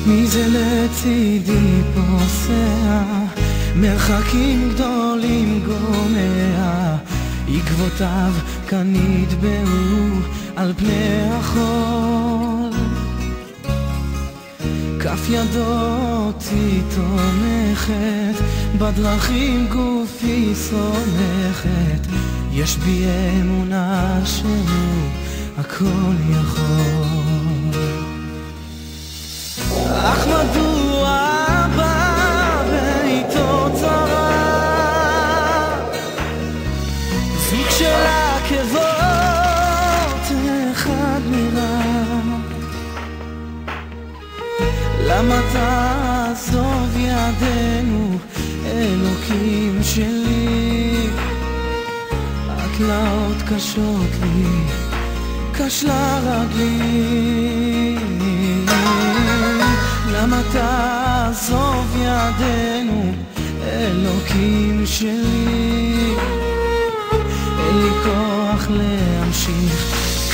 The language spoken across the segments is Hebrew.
מי זה לצידי פוסע, מרחקים גדולים גומע, עקבותיו כאן נטבעו על פני החול. כף ידו אותי תומכת, בדרכים גופי סומכת, יש בי אמונה שהוא הכל יכול. אך מדוע בא ואיתו צרה, זוג של עקבות אחד נראה, למה תעזוב ידינו אלוקים שלי, התלאות קשות לי, כשלה רגלי, למה תעזוב ידינו אלוקים שלי, אין לי כוח להמשיך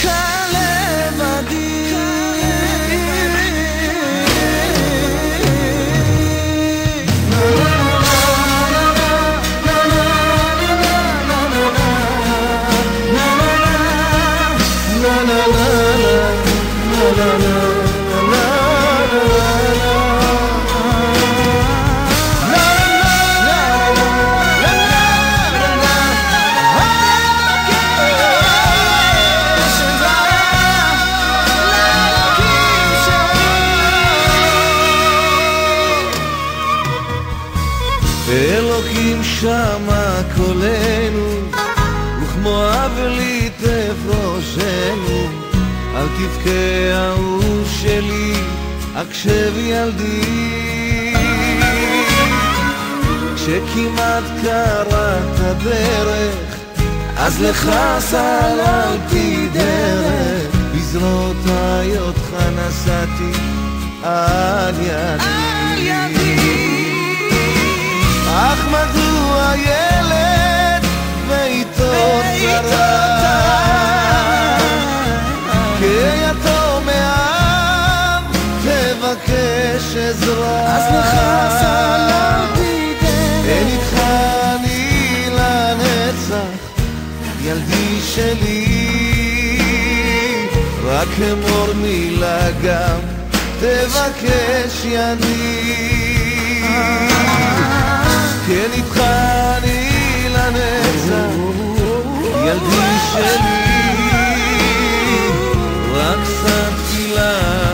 כאן לבדי. אלוקים שמע קולנו, וכמו אבל יטף ראשנו, אל תבכה אהוב שלי, הקשב ילדי. כשכמעט קראת דרך, אז לך סללתי דרך, בזרועותיי אותך נשאתי על ידי. אך מדוע ילד ואיתו צרה, כיתום מאב תבקש עזרה, אז לך סללתי דרך, אין איתך אני לנצח ילדי שלי, רק אמור מילה גם תבקש ידי, כן איתך אני לנצח ילדי שלי, רק שא תפילה